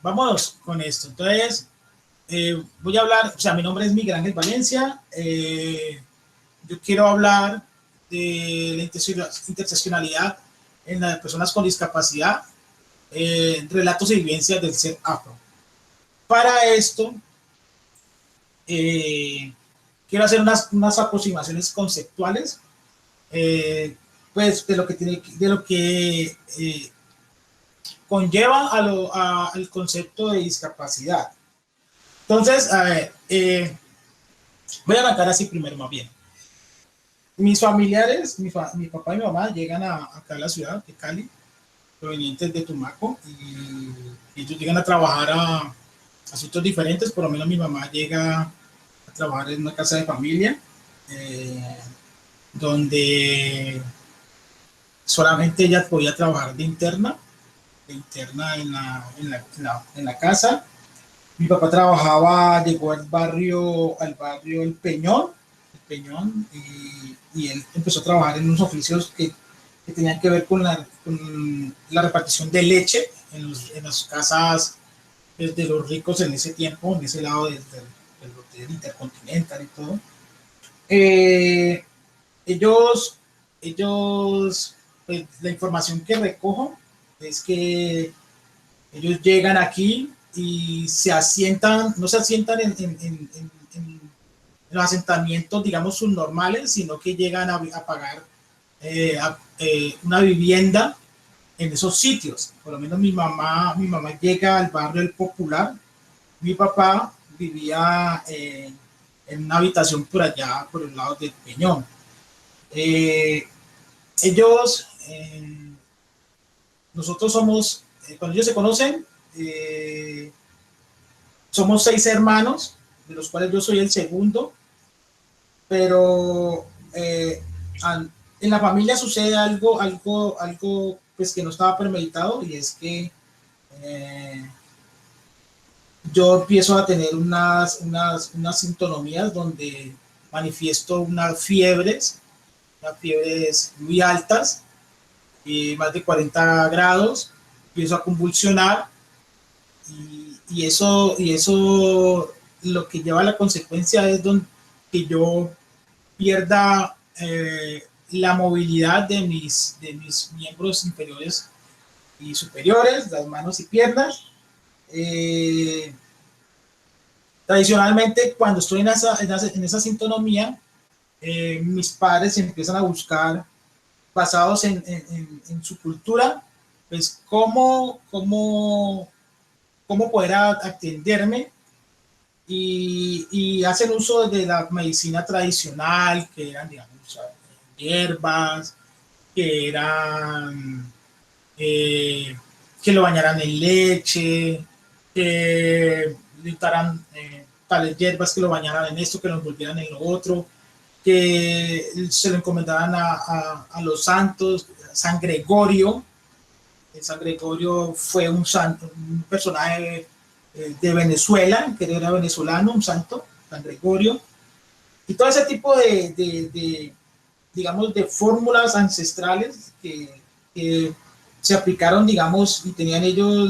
Vámonos con esto. Entonces, voy a hablar, o sea, mi nombre es Miguel Ángel Valencia. Yo quiero hablar de la interseccionalidad en las personas con discapacidad, relatos y vivencias del ser afro. Para esto, quiero hacer unas aproximaciones conceptuales, pues de lo que conlleva al concepto de discapacidad. Entonces, a ver, voy a arrancar así primero, más bien. Mis familiares, mi papá y mi mamá llegan acá a la ciudad de Cali, provenientes de Tumaco, y ellos llegan a trabajar a asuntos diferentes. Por lo menos mi mamá llega a trabajar en una casa de familia, donde solamente ella podía trabajar de interna en la casa. Mi papá trabajaba, llegó al barrio El Peñón, y él empezó a trabajar en unos oficios que tenían que ver con la repartición de leche en las casas de los ricos en ese tiempo, en ese lado del Intercontinental y todo. Ellos, pues, la información que recojo es que ellos llegan aquí y se asientan, no se asientan en los asentamientos, digamos, subnormales, sino que llegan a pagar una vivienda en esos sitios. Por lo menos mi mamá llega al barrio El Popular. Mi papá vivía en una habitación por allá, por el lado del Peñón. Ellos, nosotros somos, cuando ellos se conocen, somos 6 hermanos, de los cuales yo soy el segundo, pero en la familia sucede algo pues que no estaba premeditado, y es que yo empiezo a tener unas sintonomías donde manifiesto unas fiebres muy altas, más de 40 grados, empiezo a convulsionar, y eso lo que lleva a la consecuencia es que yo pierda la movilidad de mis miembros inferiores y superiores, las manos y piernas. Tradicionalmente, cuando estoy en esa sintonomía, mis padres empiezan a buscar, basados en su cultura, pues cómo poder atenderme, y hacen uso de la medicina tradicional, que eran, digamos, hierbas, que eran que lo bañaran en leche, que le untaran tales hierbas, que lo bañaran en esto, que lo envolvieran en lo otro, que se lo encomendaran a los santos. San Gregorio. San Gregorio fue un personaje de Venezuela, que era venezolano, un santo, San Gregorio. Y todo ese tipo digamos, de fórmulas ancestrales que se aplicaron, digamos, y tenían ellos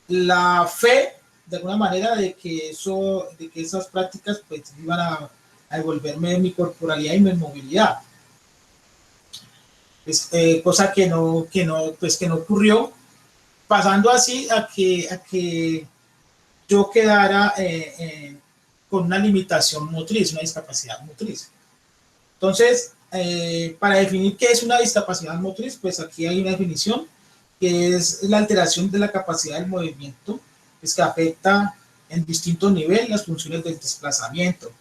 la fe, de alguna manera, de que esas prácticas pues iban a devolverme mi corporalidad y mi movilidad. Cosa que no ocurrió, pasando así a que yo quedara con una limitación motriz, una discapacidad motriz. Entonces, para definir qué es una discapacidad motriz, pues aquí hay una definición, que es la alteración de la capacidad del movimiento, pues que afecta en distintos niveles las funciones del desplazamiento,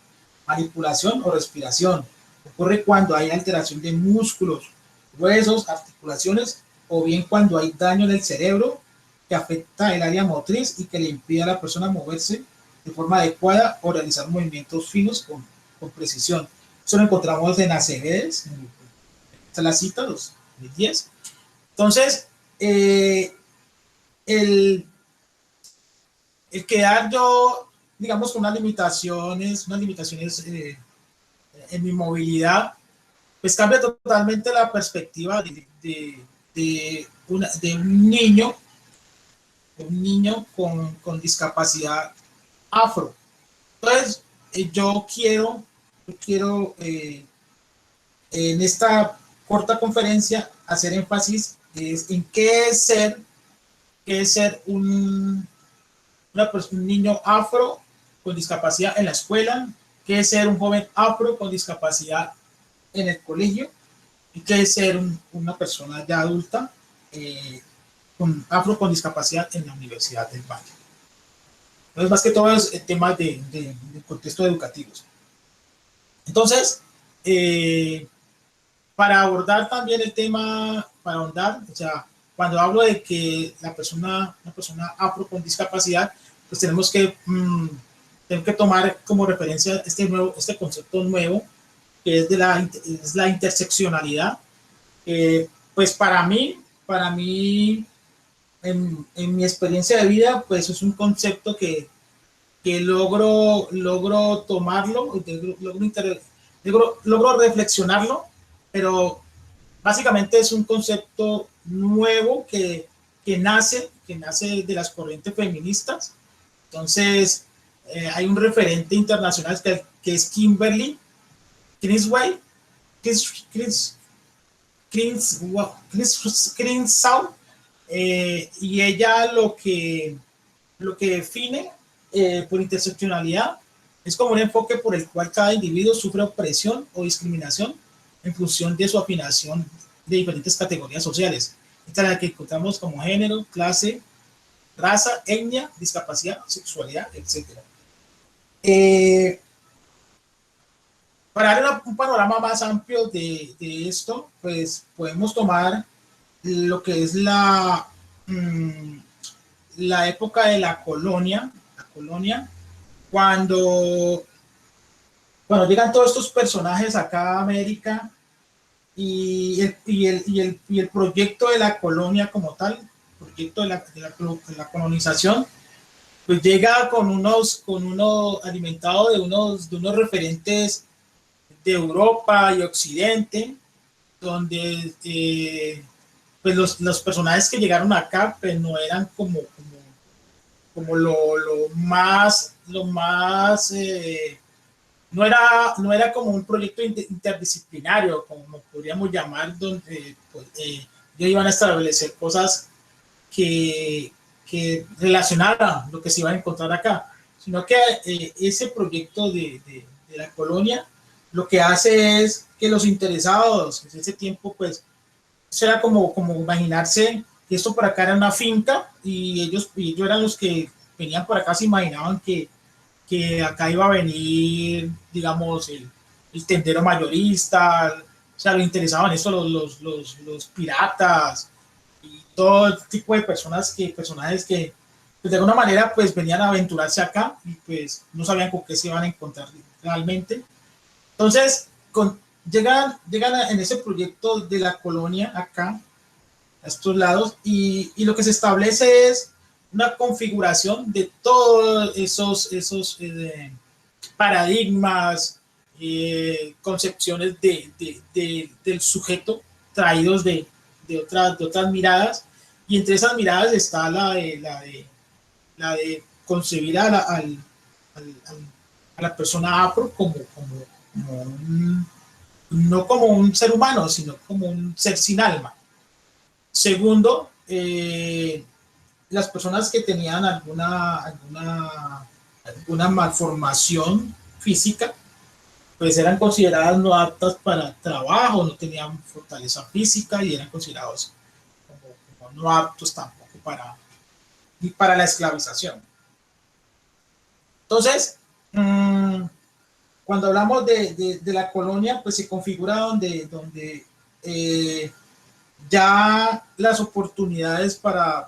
manipulación o respiración. Ocurre cuando hay alteración de músculos, huesos, articulaciones, o bien cuando hay daño en el cerebro que afecta el área motriz y que le impide a la persona moverse de forma adecuada o realizar movimientos finos con precisión. Eso lo encontramos en Acevedes, esta es la cita, 2010. Entonces, el quedar yo, digamos, con unas limitaciones en mi movilidad, pues cambia totalmente la perspectiva de un niño con discapacidad afro. Entonces, yo quiero en esta corta conferencia hacer énfasis en qué es ser un niño afro con discapacidad en la escuela, qué es ser un joven afro con discapacidad en el colegio y qué es ser una persona ya adulta afro con discapacidad en la Universidad del Valle. Entonces, más que todo es temas de contexto educativos. Entonces, para abordar también el tema, para ahondar, o sea, cuando hablo de que una persona afro con discapacidad, pues tenemos que tomar como referencia este concepto nuevo, que es la interseccionalidad. Pues para mí en mi experiencia de vida, pues es un concepto que logro tomarlo, logro reflexionarlo, pero básicamente es un concepto nuevo que nace de las corrientes feministas. Entonces, hay un referente internacional que es Kimberly Crenshaw, y ella lo que define por interseccionalidad es como un enfoque por el cual cada individuo sufre opresión o discriminación en función de su afinación de diferentes categorías sociales. Esta es la que encontramos como género, clase, raza, etnia, discapacidad, sexualidad, etc. Para dar un panorama más amplio de esto, pues podemos tomar lo que es la época de la colonia, cuando llegan todos estos personajes acá a América y el proyecto de la colonia como tal, el proyecto de la colonización, pues llega con uno alimentado de unos referentes de Europa y Occidente, donde pues los personajes que llegaron acá pues no eran como lo más no era como un proyecto interdisciplinario, como podríamos llamar, donde pues, ellos iban a establecer cosas que relacionaran lo que se iba a encontrar acá, sino que ese proyecto de la colonia lo que hace es que los interesados en ese tiempo, pues, era como imaginarse que esto por acá era una finca y ellos eran los que venían por acá, se imaginaban que acá iba a venir, digamos, el tendero mayorista, o sea, lo interesaban eso los piratas y todo tipo de personajes que pues, de alguna manera pues venían a aventurarse acá y pues no sabían con qué se iban a encontrar realmente. Entonces, llegan en ese proyecto de la colonia acá, a estos lados, y lo que se establece es una configuración de todos esos paradigmas, concepciones del sujeto traídos de otras miradas, y entre esas miradas está la de concebir a la persona afro no como un ser humano, sino como un ser sin alma. Segundo, las personas que tenían alguna malformación física, pues eran consideradas no aptas para trabajo, no tenían fortaleza física y eran considerados como no aptos tampoco para la esclavización. Entonces, cuando hablamos de la colonia, pues se configura donde ya las oportunidades para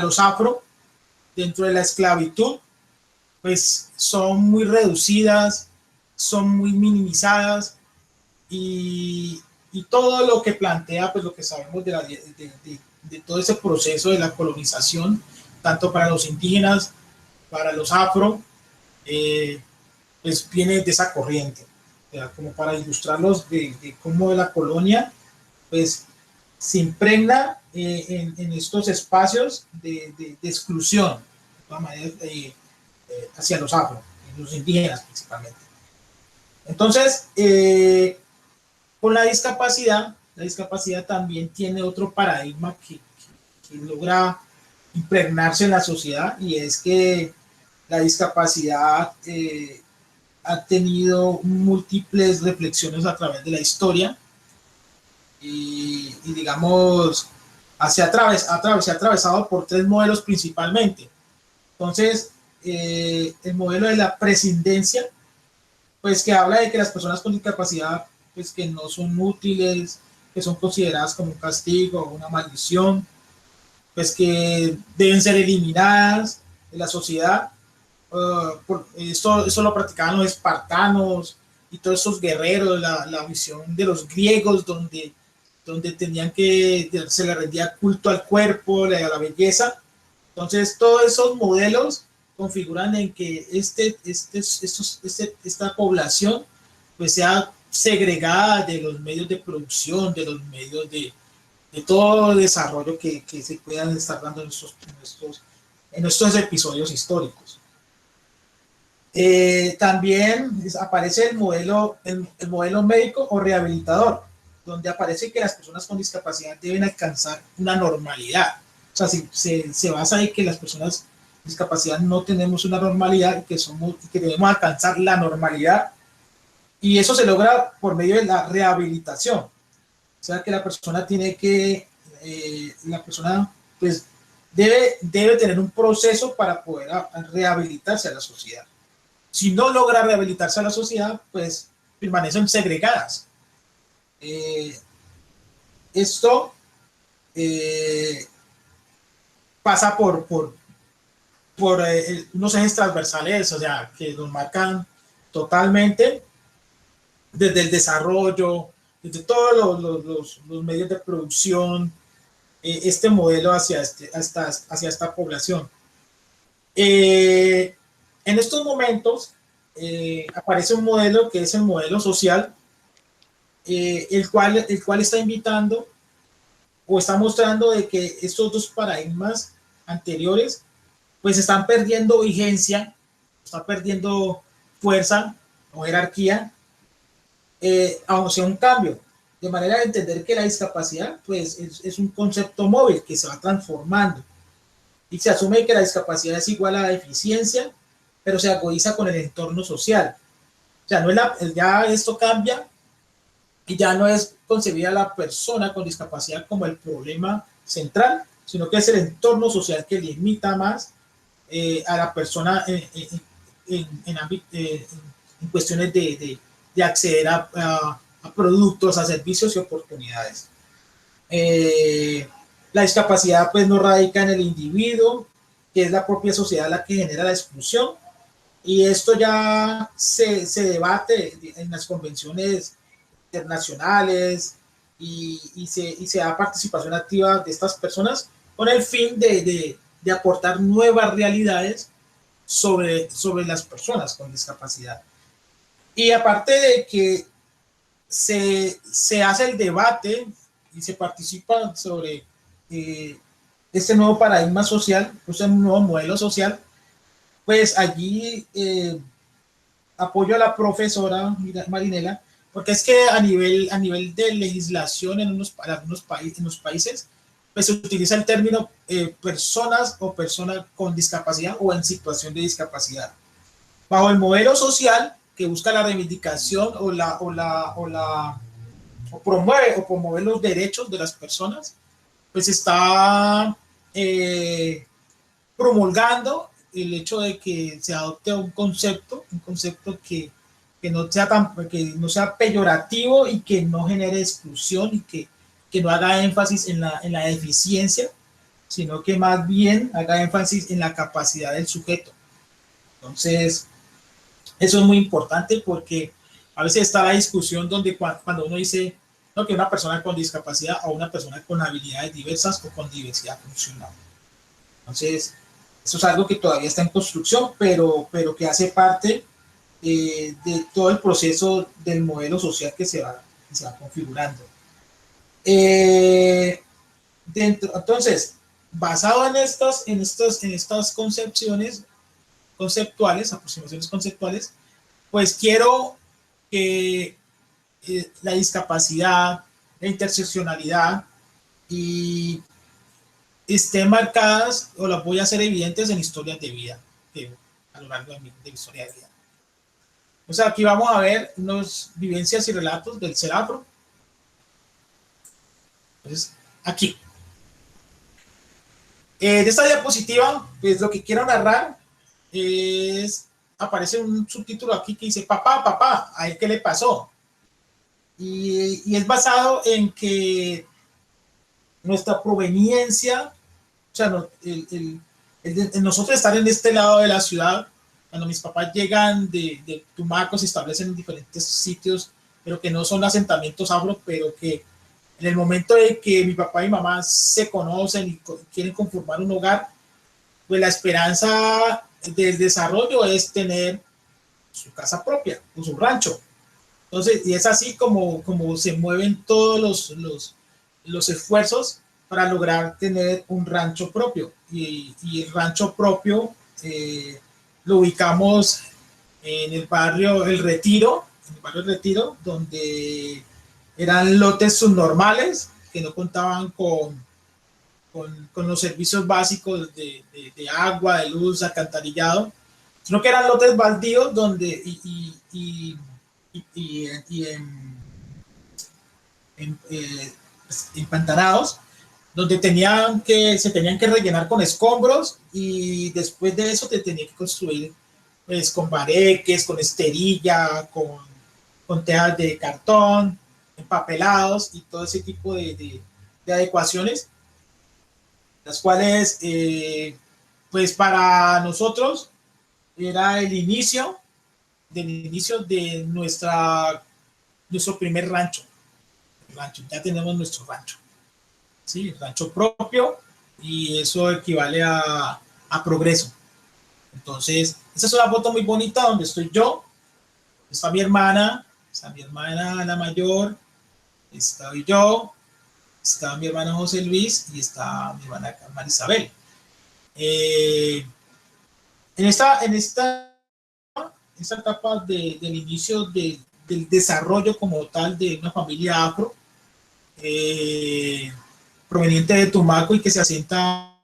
los afro dentro de la esclavitud pues son muy reducidas, son muy minimizadas y todo lo que plantea, pues lo que sabemos de todo ese proceso de la colonización, tanto para los indígenas, para los afro, pues viene de esa corriente. O sea, como para ilustrarlos de cómo la colonia pues se impregna en estos espacios de exclusión, de todas maneras, hacia los afro, los indígenas principalmente. Entonces, con la discapacidad también tiene otro paradigma que logra impregnarse en la sociedad, y es que la discapacidad ha tenido múltiples reflexiones a través de la historia y digamos, se ha atravesado por tres modelos principalmente. Entonces, el modelo de la prescindencia, pues que habla de que las personas con discapacidad, pues que no son útiles, que son consideradas como un castigo o una maldición, pues que deben ser eliminadas de la sociedad. Eso lo practicaban los espartanos y todos esos guerreros, la visión de los griegos, donde tenían que, se le rendía culto al cuerpo, a la belleza. Entonces, todos esos modelos configuran en que esta población pues sea segregada de los medios de producción, de los medios de todo el desarrollo que se puedan estar dando en estos episodios históricos. También aparece el modelo médico o rehabilitador, donde aparece que las personas con discapacidad deben alcanzar una normalidad. O sea, se basa en que las personas con discapacidad no tenemos una normalidad y que debemos alcanzar la normalidad, y eso se logra por medio de la rehabilitación. O sea, que la persona pues debe tener un proceso para poder rehabilitarse a la sociedad. Si no logra rehabilitarse a la sociedad, pues permanecen segregadas. Esto pasa por unos ejes transversales, o sea, que nos marcan totalmente desde el desarrollo, desde todos los medios de producción, este modelo hacia esta población. En estos momentos aparece un modelo que es el modelo social, el cual está invitando o está mostrando de que estos dos paradigmas anteriores pues están perdiendo vigencia, están perdiendo fuerza o jerarquía, hacia un cambio, de manera de entender que la discapacidad pues es un concepto móvil que se va transformando, y se asume que la discapacidad es igual a la deficiencia, pero se agudiza con el entorno social. O sea, ya esto cambia y ya no es concebida la persona con discapacidad como el problema central, sino que es el entorno social que limita más a la persona en cuestiones de acceder a productos, a servicios y oportunidades. La discapacidad pues no radica en el individuo, que es la propia sociedad la que genera la exclusión, y esto ya se debate en las convenciones internacionales y se da participación activa de estas personas con el fin de aportar nuevas realidades sobre las personas con discapacidad. Y aparte de que se hace el debate y se participa sobre este nuevo paradigma social, este nuevo modelo social, pues allí apoyo a la profesora Marinela, porque es que a nivel de legislación en los países, pues se utiliza el término personas o persona con discapacidad o en situación de discapacidad. Bajo el modelo social que busca la reivindicación o promueve los derechos de las personas, pues está promulgando el hecho de que se adopte un concepto que no sea peyorativo y que no genere exclusión y que no haga énfasis en la deficiencia, sino que más bien haga énfasis en la capacidad del sujeto. Entonces, eso es muy importante porque a veces está la discusión donde cuando uno dice no, que una persona con discapacidad o una persona con habilidades diversas o con diversidad funcional. Entonces, eso es algo que todavía está en construcción, pero que hace parte de todo el proceso del modelo social que se va configurando. Entonces, basado en estas concepciones conceptuales, aproximaciones conceptuales, pues quiero que la discapacidad, la interseccionalidad y estén marcadas o las voy a hacer evidentes en historias de vida, a lo largo de mi historia de vida. O sea, aquí vamos a ver unas vivencias y relatos del ser afro. Entonces, aquí. De esta diapositiva, pues lo que quiero narrar es, aparece un subtítulo aquí que dice, papá, papá, ¿a él qué le pasó? Y es basado en que nuestra proveniencia, o sea, nosotros estar en este lado de la ciudad, cuando mis papás llegan de Tumaco, se establecen en diferentes sitios, pero que no son asentamientos afro, pero que en el momento de que mi papá y mamá se conocen y quieren conformar un hogar, pues la esperanza del desarrollo es tener su casa propia, o su rancho. Entonces, y es así como se mueven todos los esfuerzos para lograr tener un rancho propio. Y el rancho propio lo ubicamos en el barrio El Retiro, donde eran lotes subnormales que no contaban con los servicios básicos de agua, de luz, alcantarillado, sino que eran lotes baldíos donde empantanados, donde se tenían que rellenar con escombros y después de eso te tenía que construir pues, con bareques, con esterilla, con tejas de cartón, empapelados y todo ese tipo de adecuaciones, las cuales pues para nosotros era el inicio de nuestro primer rancho. Ya tenemos nuestro rancho, ¿sí? El rancho propio, y eso equivale a progreso. Entonces, esta es una foto muy bonita donde estoy yo, está mi hermana la mayor, estoy yo, está mi hermano José Luis y está mi hermana Marisabel. En esta etapa del inicio del desarrollo como tal de una familia afro, proveniente de Tumaco y que se asienta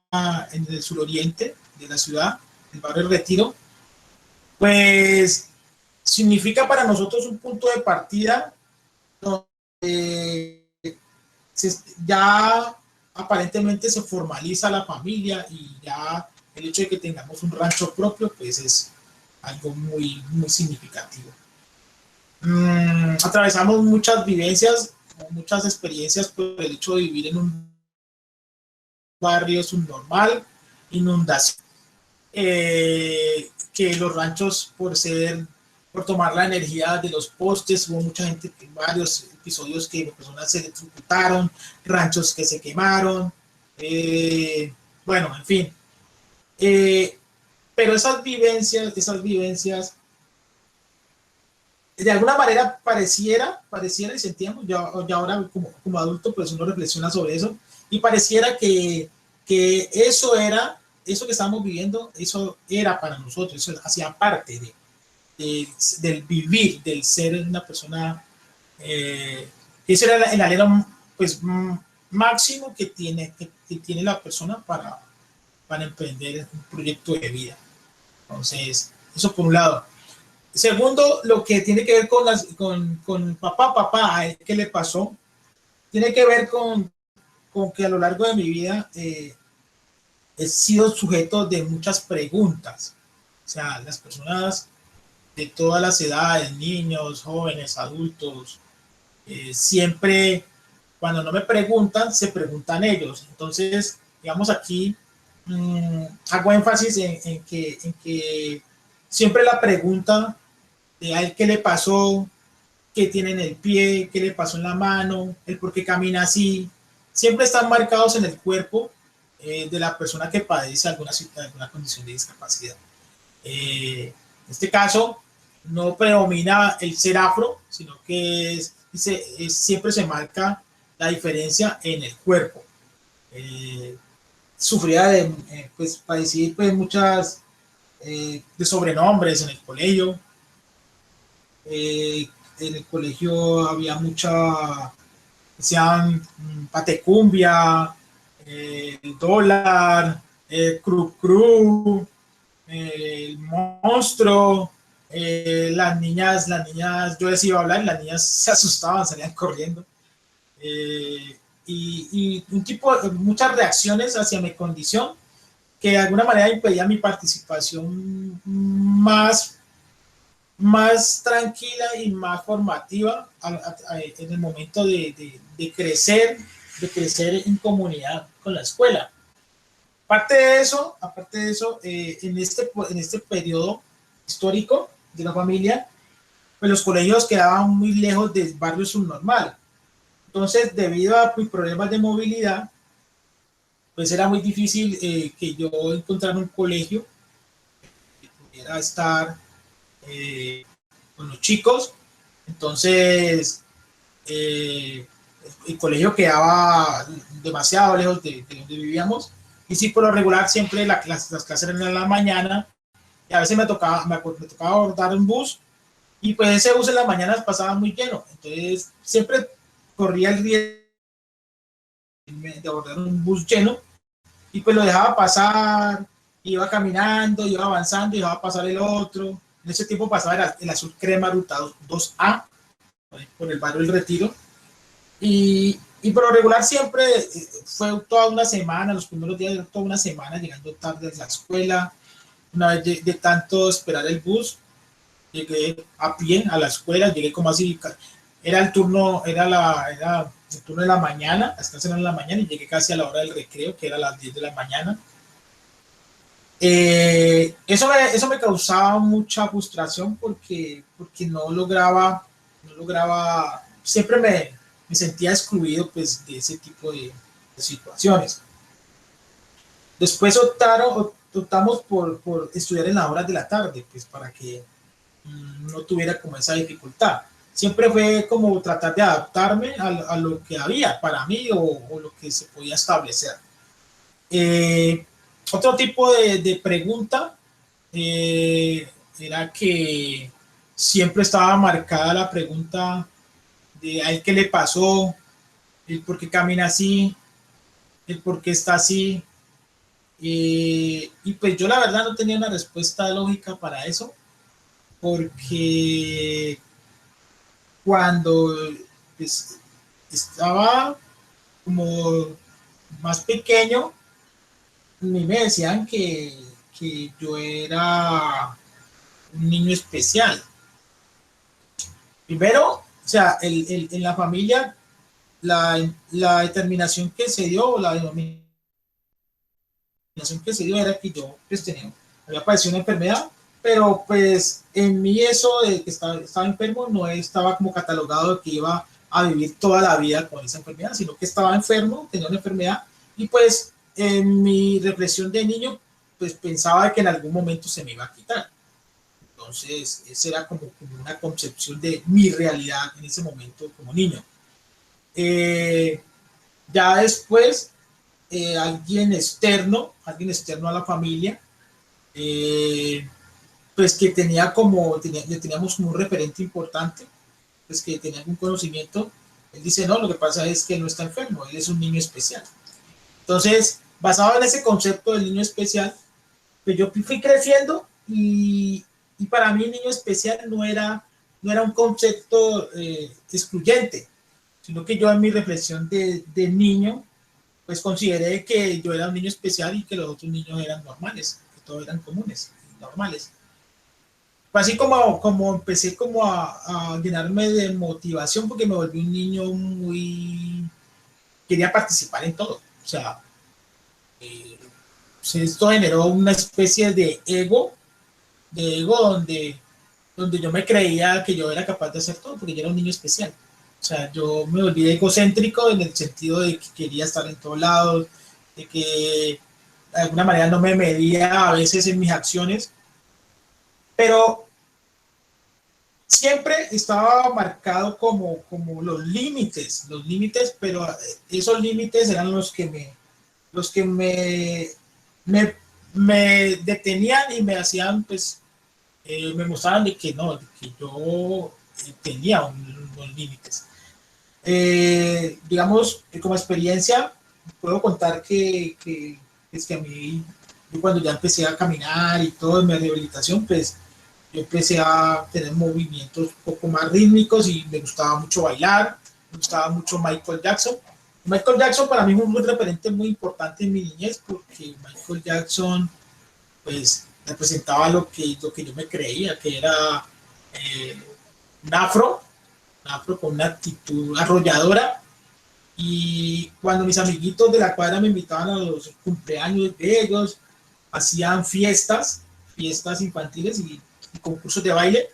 en el suroriente de la ciudad, el barrio El Retiro, pues significa para nosotros un punto de partida donde ya aparentemente se formaliza la familia y ya el hecho de que tengamos un rancho propio pues es algo muy, muy significativo. Atravesamos muchas vivencias, muchas experiencias por el hecho de vivir en un barrio subnormal, inundación, que los ranchos por tomar la energía de los postes, hubo mucha gente, varios episodios que personas se electrocutaron, ranchos que se quemaron, bueno, en fin. Pero esas vivencias, de alguna manera pareciera y sentíamos, ya ahora como adulto, pues uno reflexiona sobre eso, y pareciera que eso que estamos viviendo, eso era para nosotros, eso hacía parte del vivir, del ser una persona, eso era el anhelo pues, máximo que tiene la persona para emprender un proyecto de vida. Entonces, eso por un lado. Segundo, lo que tiene que ver con papá, ¿qué le pasó? Tiene que ver con que a lo largo de mi vida he sido sujeto de muchas preguntas. O sea, las personas de todas las edades, niños, jóvenes, adultos, siempre cuando no me preguntan, se preguntan ellos. Entonces, digamos aquí, hago énfasis en que siempre la pregunta de a él qué le pasó, qué tiene en el pie, qué le pasó en la mano, el por qué camina así, siempre están marcados en el cuerpo de la persona que padece alguna condición de discapacidad. En este caso, no predomina el ser afro, sino que siempre se marca la diferencia en el cuerpo. Sufría de, pues padecí pues muchas de sobrenombres en el colegio. En el colegio había mucha, decían patecumbia, el dólar, cru cru, el monstruo, las niñas, yo les iba a hablar y las niñas se asustaban, salían corriendo. Y un tipo, muchas reacciones hacia mi condición que de alguna manera impedía mi participación más tranquila y más formativa en el momento de crecer en comunidad con la escuela. Aparte de eso, en este periodo histórico de la familia, pues los colegios quedaban muy lejos del barrio subnormal. Entonces, debido a mis problemas de movilidad, pues era muy difícil que yo encontrara un colegio que pudiera estar con los chicos. Entonces, el colegio quedaba demasiado lejos de donde vivíamos. Y sí, por lo regular, siempre las clases eran en la mañana. Y a veces me tocaba abordar un bus. Y pues ese bus en las mañanas pasaba muy lleno. Entonces, siempre corría el riesgo de abordar un bus lleno. Y pues lo dejaba pasar, iba caminando, iba avanzando, y dejaba pasar el otro. En ese tiempo pasaba el azul crema ruta 2A, por el barrio del Retiro. Y por lo regular siempre fue toda una semana, los primeros días toda una semana, llegando tarde a la escuela. Una vez de tanto esperar el bus, llegué a pie a la escuela, llegué como así, era el turno de la mañana, las clases eran en la mañana, y llegué casi a la hora del recreo, que era a las 10 de la mañana. Eso me causaba mucha frustración porque no lograba, siempre me sentía excluido pues de ese tipo de situaciones. Después optamos por estudiar en las horas de la tarde, pues para que no tuviera como esa dificultad. Siempre fue como tratar de adaptarme a lo que había para mí o lo que se podía establecer. Otro tipo de pregunta era que siempre estaba marcada la pregunta de a él qué le pasó, el por qué camina así, el por qué está así. Y pues yo la verdad no tenía una respuesta lógica para eso, porque cuando pues, estaba como más pequeño, a mí me decían que yo era un niño especial. Primero, o sea, en la familia, la determinación que se dio, la denominación que se dio era que yo pues, había padecido una enfermedad, pero pues en mí eso de que estaba enfermo no estaba como catalogado de que iba a vivir toda la vida con esa enfermedad, sino que estaba enfermo, tenía una enfermedad, y pues en mi reflexión de niño, pues pensaba que en algún momento se me iba a quitar. Entonces, esa era como una concepción de mi realidad en ese momento como niño. Ya después, alguien externo a la familia, pues que le teníamos como un referente importante, pues que tenía algún conocimiento. Él dice, no, lo que pasa es que él no está enfermo, él es un niño especial. Entonces, basado en ese concepto del niño especial, pues yo fui creciendo y para mí niño especial no era un concepto excluyente, sino que yo en mi reflexión de niño, pues consideré que yo era un niño especial y que los otros niños eran normales, que todos eran comunes, normales. Fue así como empecé como a llenarme de motivación porque me volví un niño quería participar en todo. O sea, esto generó una especie de ego de ego donde yo me creía que yo era capaz de hacer todo, porque yo era un niño especial. O sea, yo me volví egocéntrico en el sentido de que quería estar en todos lados, de que de alguna manera no me medía a veces en mis acciones, pero siempre estaba marcado como los límites, pero esos límites eran los que me, me detenían y me hacían, pues, me mostraban de que no, de que yo tenía unos límites. Digamos, como experiencia, puedo contar es que a mí, yo cuando ya empecé a caminar y todo en mi rehabilitación, pues yo empecé a tener movimientos un poco más rítmicos y me gustaba mucho bailar, me gustaba mucho Michael Jackson. Michael Jackson para mí fue un referente muy importante en mi niñez porque Michael Jackson pues representaba lo que yo me creía, que era eh, un afro, con una actitud arrolladora. Y cuando mis amiguitos de la cuadra me invitaban a los cumpleaños de ellos, hacían fiestas infantiles y concursos de baile,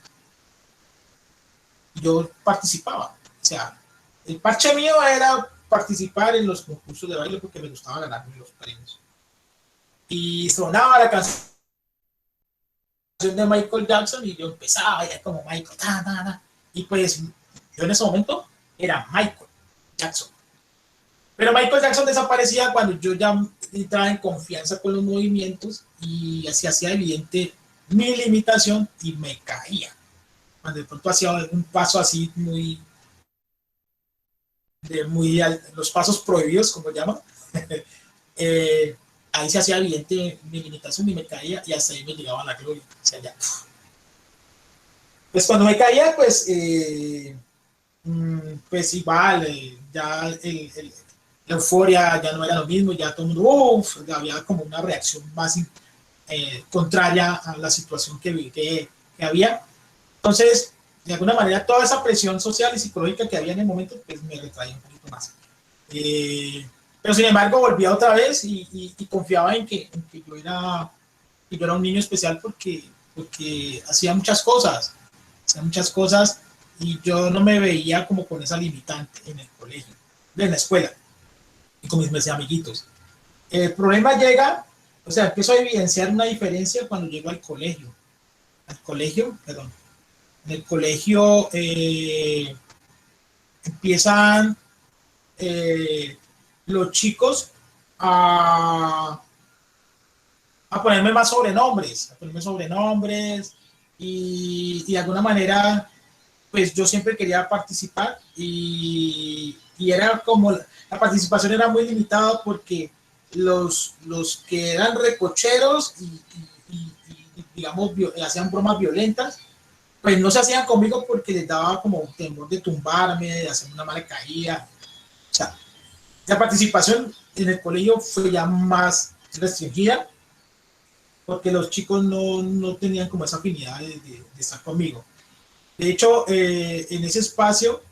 yo participaba. O sea, el parche mío era participar en los concursos de baile porque me gustaba ganarme los premios. Y sonaba la canción de Michael Jackson y yo empezaba ya como Michael, y pues yo en ese momento era Michael Jackson. Pero Michael Jackson desaparecía cuando yo ya entraba en confianza con los movimientos y así hacía evidente mi limitación y me caía. Cuando de pronto hacía un paso así los pasos prohibidos, como llaman, eh, ahí se hacía evidente mi limitación y me caía y hasta ahí me llegaba la gloria. O sea, ya. Pues cuando me caía, pues igual, ya la euforia ya no era lo mismo, ya todo el mundo, había como una reacción más contraria a la situación que había. Entonces, de alguna manera, toda esa presión social y psicológica que había en el momento, pues me retraía un poquito más. Pero sin embargo, volvía otra vez y confiaba que yo era un niño especial porque hacía muchas cosas y yo no me veía como con esa limitante en el colegio, en la escuela y con mis amiguitos. El problema llega, o sea, empiezo a evidenciar una diferencia cuando llego al colegio. Al colegio, perdón. En el colegio empiezan los chicos a, a ponerme más sobrenombres y de alguna manera, pues yo siempre quería participar y era como, la participación era muy limitada porque los que eran recocheros digamos, hacían bromas violentas, pues no se hacían conmigo porque les daba como un temor de tumbarme, de hacerme una mala caída. O sea, la participación en el colegio fue ya más restringida porque los chicos no tenían como esa afinidad de estar conmigo. De hecho, en ese espacio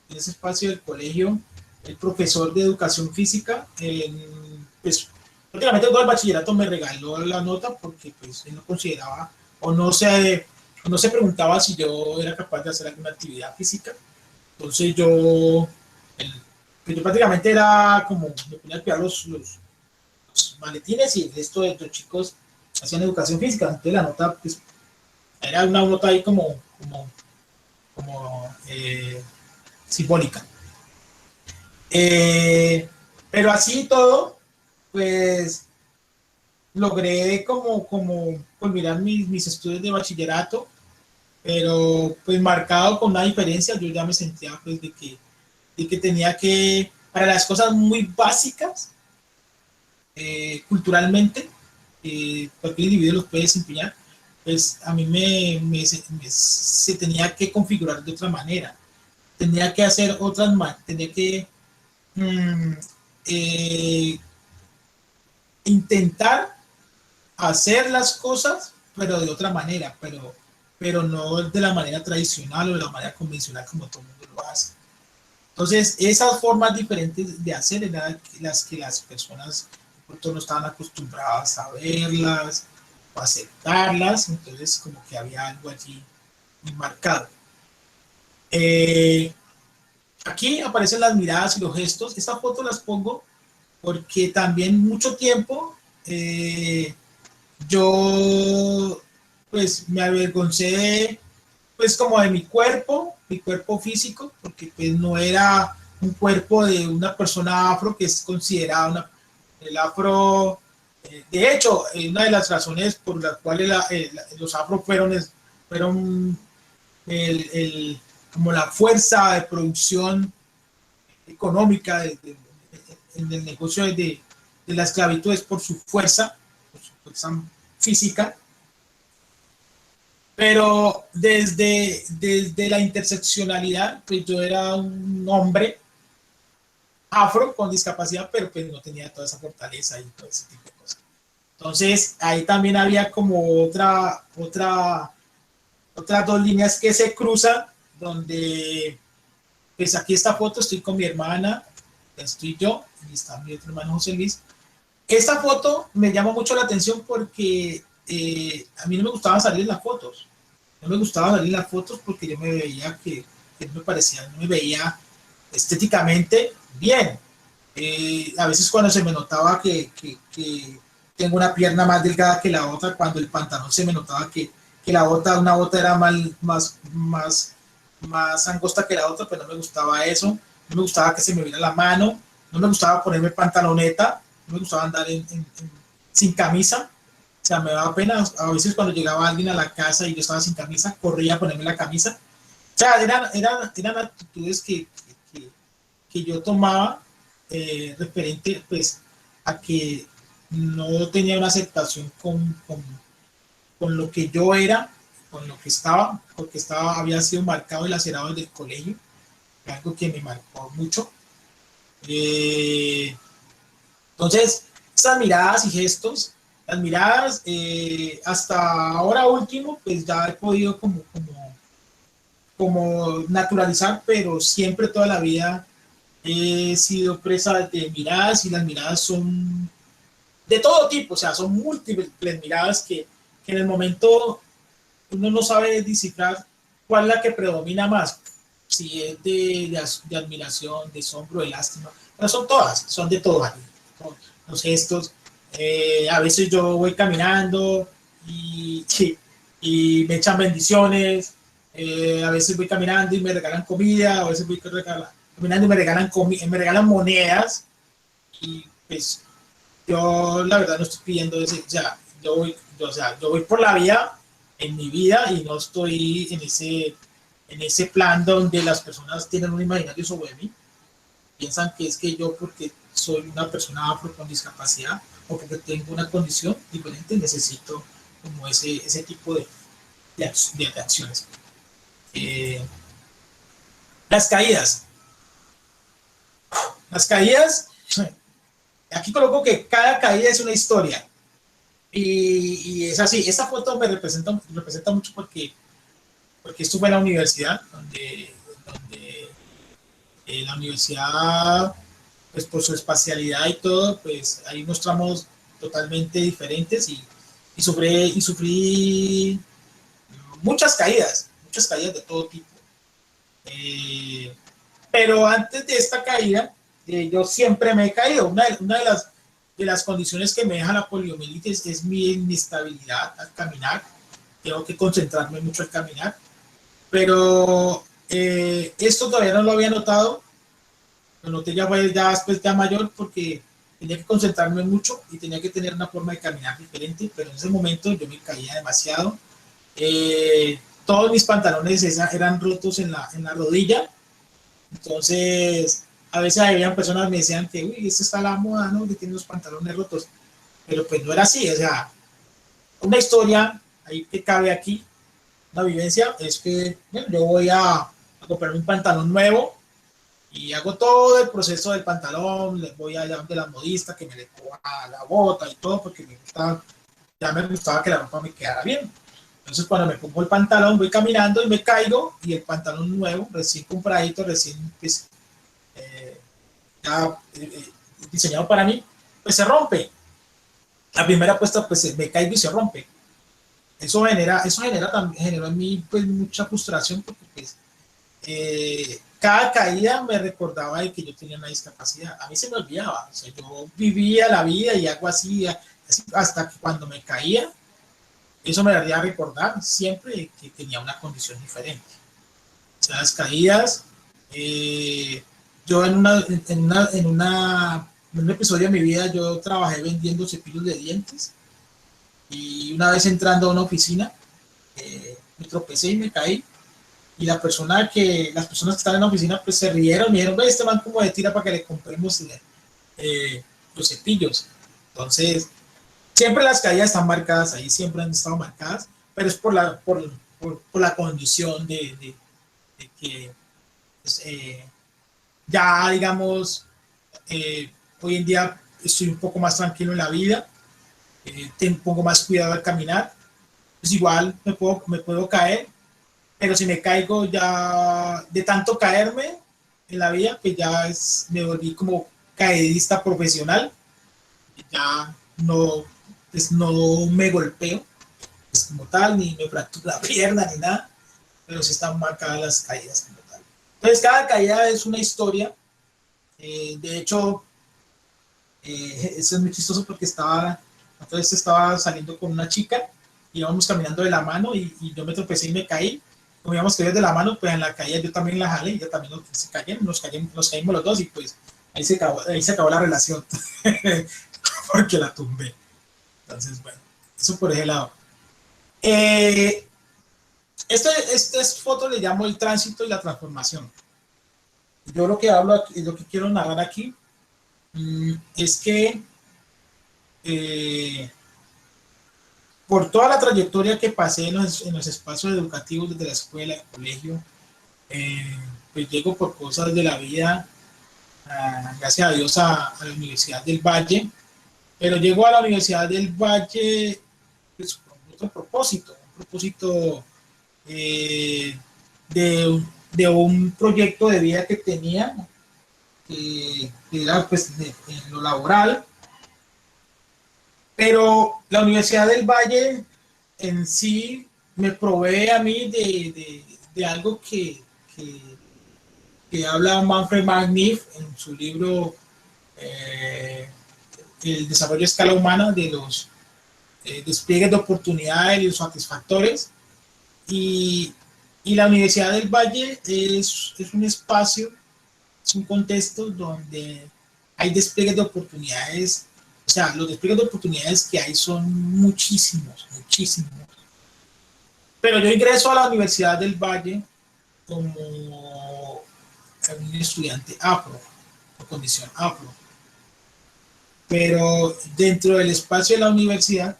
del colegio, el profesor de educación física, pues prácticamente todo el bachillerato me regaló la nota porque pues él no consideraba no se preguntaba si yo era capaz de hacer alguna actividad física. Entonces pues yo prácticamente era como, me ponía a cuidar los maletines y el resto de los chicos hacían educación física. Entonces la nota pues, era una nota ahí como simbólica. Pero así todo, pues logré como culminar mis estudios de bachillerato, pero pues marcado con una diferencia, yo ya me sentía pues de que tenía que, para las cosas muy básicas, culturalmente, cualquier individuo los puede desempeñar, pues a mí se tenía que configurar de otra manera, tenía que hacer tenía que mm, eh, intentar hacer las cosas, pero de otra manera, pero no de la manera tradicional o de la manera convencional como todo el mundo lo hace. Entonces, esas formas diferentes de hacer eran las que las personas no estaban acostumbradas a verlas. o aceptarlas, entonces como que había algo allí marcado. Aquí aparecen las miradas y los gestos. Esta foto las pongo porque también mucho tiempo yo pues me avergoncé pues como de mi cuerpo físico, porque pues no era un cuerpo de una persona afro que es considerada el afro. De hecho, una de las razones por las cuales los afro fueron como la fuerza de producción económica en el negocio de la esclavitud es por su fuerza física. Pero desde la interseccionalidad, pues yo era un hombre afro con discapacidad, pero pues no tenía toda esa fortaleza y todo ese tipo de cosas. Entonces, ahí también había como otras dos líneas que se cruzan, donde, pues aquí esta foto, estoy con mi hermana, estoy yo, y está mi otro hermano José Luis. Esta foto me llama mucho la atención porque a mí no me gustaba salir en las fotos. No me gustaba salir en las fotos porque yo me veía que no me veía estéticamente bien. A veces cuando se me notaba que tengo una pierna más delgada que la otra, cuando el pantalón se me notaba que una bota era más angosta que la otra, pues no me gustaba eso. No me gustaba que se me viera la mano, no me gustaba ponerme pantaloneta, no me gustaba andar sin camisa. O sea, me daba pena. A veces cuando llegaba alguien a la casa y yo estaba sin camisa, corría a ponerme la camisa. O sea, eran actitudes que yo tomaba referente pues a que no tenía una aceptación con lo que yo era, con lo que estaba, porque había sido marcado y lacerado desde el colegio, algo que me marcó mucho. Entonces, esas miradas y gestos, las miradas, hasta ahora último, pues ya he podido como naturalizar, pero siempre toda la vida he sido presa de miradas y las miradas son de todo tipo, o sea, son múltiples miradas que en el momento uno no sabe descifrar cuál es la que predomina más, si es de admiración, de asombro, de lástima, pero son todas, son de todo, los gestos. A veces yo voy caminando y me echan bendiciones, a veces voy caminando y me regalan comida, a veces voy caminando y me regalan monedas, y pues yo la verdad no estoy pidiendo eso. O sea, yo voy por la vida en mi vida y no estoy en ese plan donde las personas tienen un imaginario sobre mí, piensan que es que yo, porque soy una persona afro con discapacidad o porque tengo una condición diferente, necesito como ese tipo de acciones. Las caídas. Las caídas, aquí coloco que cada caída es una historia. Y es así. Esta foto me representa mucho porque estuve en la universidad, donde la universidad, pues por su espacialidad y todo, pues hay unos tramos totalmente diferentes y sufrí muchas caídas de todo tipo. Pero antes de esta caída, yo siempre me he caído. Una de las condiciones que me deja la poliomielitis es mi inestabilidad al caminar. Tengo que concentrarme mucho al caminar. Pero esto todavía no lo había notado. Lo noté ya después ya mayor, porque tenía que concentrarme mucho y tenía que tener una forma de caminar diferente, pero en ese momento yo me caía demasiado. Todos mis pantalones eran rotos en la rodilla, entonces a veces había personas que me decían que, uy, esto está a la moda, ¿no? Que tiene los pantalones rotos, pero pues no era así. O sea, una historia ahí que cabe aquí, una vivencia, es que bueno, yo voy a comprar un pantalón nuevo y hago todo el proceso del pantalón, le voy allá de la modista que me le coja la bota y todo, porque ya me gustaba que la ropa me quedara bien. Entonces cuando me pongo el pantalón, voy caminando y me caigo, y el pantalón nuevo, recién compradito, recién pues, ya diseñado para mí, pues se rompe. La primera puesta, pues me caigo y se rompe. generó en mí pues mucha frustración porque pues, cada caída me recordaba de que yo tenía una discapacidad. A mí se me olvidaba, o sea, yo vivía la vida y algo así, hasta que cuando me caía, eso me daría a recordar siempre que tenía una condición diferente. O sea, las caídas, yo en un episodio de mi vida yo trabajé vendiendo cepillos de dientes y una vez entrando a una oficina me tropecé y me caí y las personas que están en la oficina pues se rieron y dijeron, ve, este man como de tira para que le compremos los cepillos. Entonces, siempre las caídas están marcadas ahí, siempre han estado marcadas, pero es por la condición de que pues, ya, digamos, hoy en día estoy un poco más tranquilo en la vida, tengo un poco más cuidado al caminar, pues igual me puedo caer, pero si me caigo ya de tanto caerme en la vida, pues ya me volví como caidista profesional, ya no, pues no me golpeo pues como tal, ni me fracturo la pierna ni nada, pero sí están marcadas las caídas como tal. Entonces cada caída es una historia, de hecho, eso es muy chistoso porque entonces estaba saliendo con una chica, íbamos caminando de la mano y yo me tropecé y me caí. Como íbamos caído de la mano, pues en la caída yo también la jalé y ella también nos caímos los dos y pues ahí se acabó la relación porque la tumbé. Entonces, bueno, eso por ese lado. Este foto le llamo el tránsito y la transformación. Yo lo que hablo aquí, lo que quiero narrar aquí es que por toda la trayectoria que pasé en los espacios educativos desde la escuela, el colegio, pues llego por cosas de la vida, gracias a Dios, a la Universidad del Valle, pero llego a la Universidad del Valle pues, con otro propósito, un propósito de un proyecto de vida que tenía, que era pues en lo laboral, pero la Universidad del Valle en sí me provee a mí de algo que habla Manfred Magniff en su libro El desarrollo a escala humana de los despliegues de oportunidades y los satisfactores. Y la Universidad del Valle es un espacio, es un contexto donde hay despliegues de oportunidades. O sea, los despliegues de oportunidades que hay son muchísimos, muchísimos. Pero yo ingreso a la Universidad del Valle como un estudiante afro, con condición afro. Pero dentro del espacio de la universidad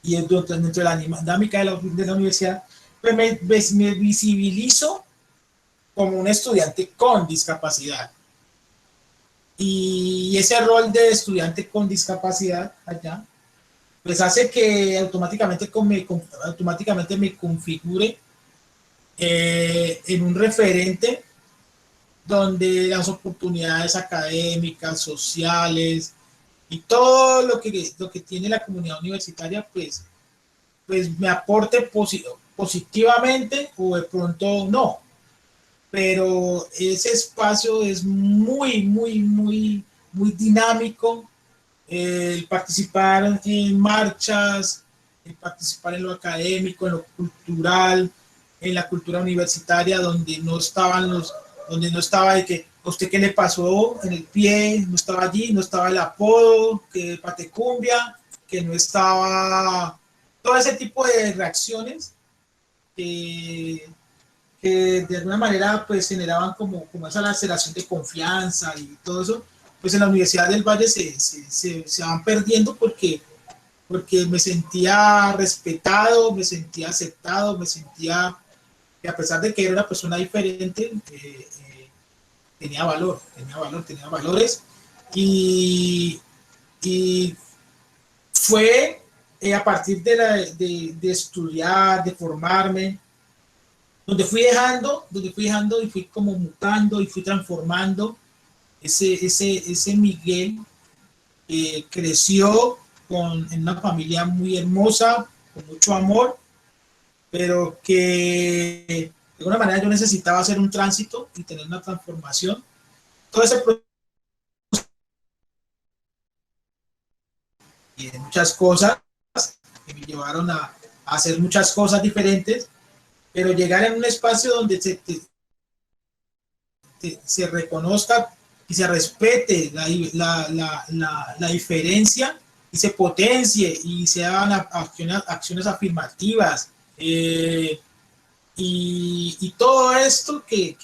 y dentro de la dinámica de la universidad, pues me visibilizo como un estudiante con discapacidad. Y ese rol de estudiante con discapacidad allá, pues hace que automáticamente me configure en un referente donde las oportunidades académicas, sociales y todo lo que tiene la comunidad universitaria, pues me aporte positivamente o de pronto no. Pero ese espacio es muy, muy, muy, muy dinámico. El participar en marchas, el participar en lo académico, en lo cultural, en la cultura universitaria, donde no estaba de que a usted qué le pasó en el pie, no estaba allí, no estaba el apodo, que patecumbia, que no estaba todo ese tipo de reacciones que de alguna manera pues generaban como esa laceración de confianza y todo eso, pues en la Universidad del Valle se van perdiendo porque me sentía respetado, me sentía aceptado, me sentía que a pesar de que era una persona diferente, tenía valores y fue a partir de estudiar, de formarme, donde fui dejando y fui como mutando y fui transformando ese Miguel creció en una familia muy hermosa, con mucho amor, pero que de alguna manera yo necesitaba hacer un tránsito y tener una transformación. Todo ese proceso y de muchas cosas que me llevaron a hacer muchas cosas diferentes, pero llegar en un espacio donde se reconozca y se respete la diferencia y se potencie y se hagan acciones afirmativas. Y todo esto que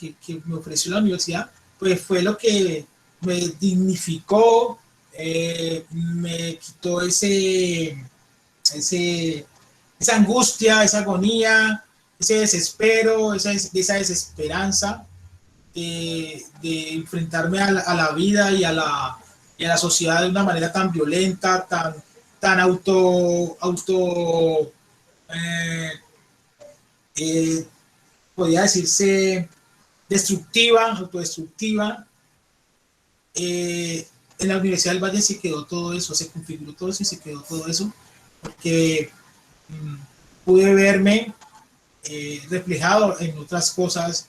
me ofreció la universidad, pues fue lo que me dignificó, me quitó esa angustia, esa agonía, ese desespero, esa desesperanza de enfrentarme a la vida y a la sociedad de una manera tan violenta, tan eh, eh, podría decirse, destructiva, autodestructiva. En la Universidad del Valle se quedó todo eso, se configuró todo eso y se quedó todo eso, porque pude verme reflejado en otras cosas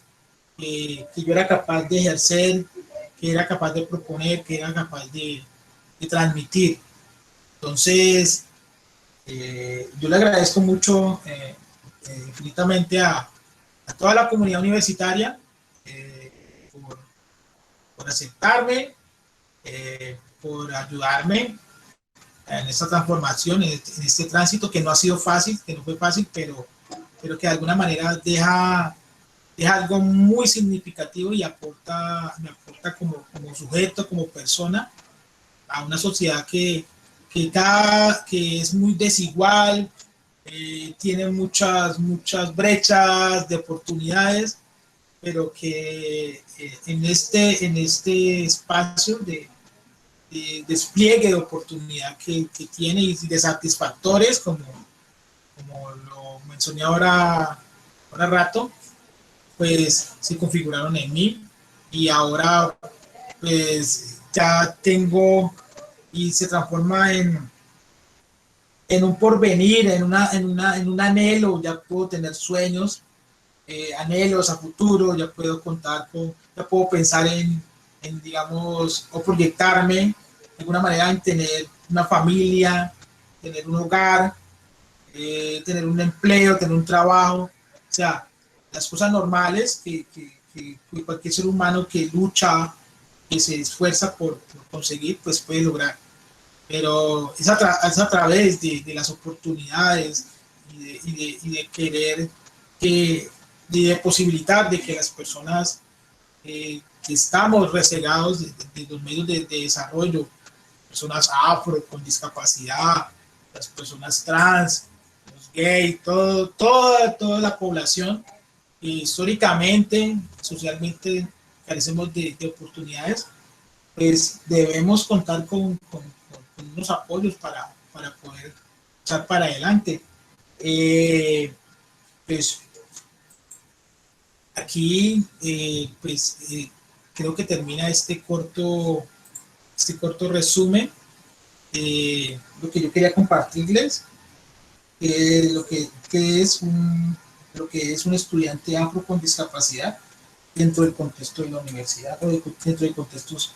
que yo era capaz de ejercer, que era capaz de proponer, que era capaz de transmitir. Entonces, yo le agradezco mucho infinitamente a toda la comunidad universitaria por aceptarme, por ayudarme en esta transformación, en este tránsito que no ha sido fácil, que no fue fácil, pero que de alguna manera deja algo muy significativo y me aporta como sujeto, como persona, a una sociedad que es muy desigual, tiene muchas brechas de oportunidades, pero que en este espacio de despliegue de oportunidad que tiene y de satisfactores, como lo mencioné ahora rato, pues se configuraron en mí y ahora pues ya tengo y se transforma en un porvenir, en un anhelo, ya puedo tener sueños, anhelos a futuro, ya puedo ya puedo pensar digamos, o proyectarme de alguna manera en tener una familia, tener un hogar, tener un empleo, tener un trabajo, o sea, las cosas normales que cualquier ser humano que lucha, que se esfuerza por conseguir, pues puede lograr. Pero es a través de las oportunidades y de querer de posibilitar de que las personas que estamos resegados de los medios de desarrollo, personas afro, con discapacidad, las personas trans, los gays, toda la población, históricamente, socialmente carecemos de oportunidades, pues debemos contar con unos apoyos para poder echar para adelante. Pues aquí, creo que termina este corto resumen. Lo que yo quería compartirles, lo que es un estudiante afro con discapacidad dentro del contexto de la universidad o dentro de contextos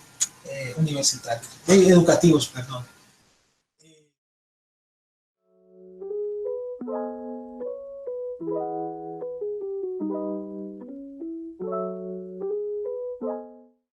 universitarios, educativos, perdón.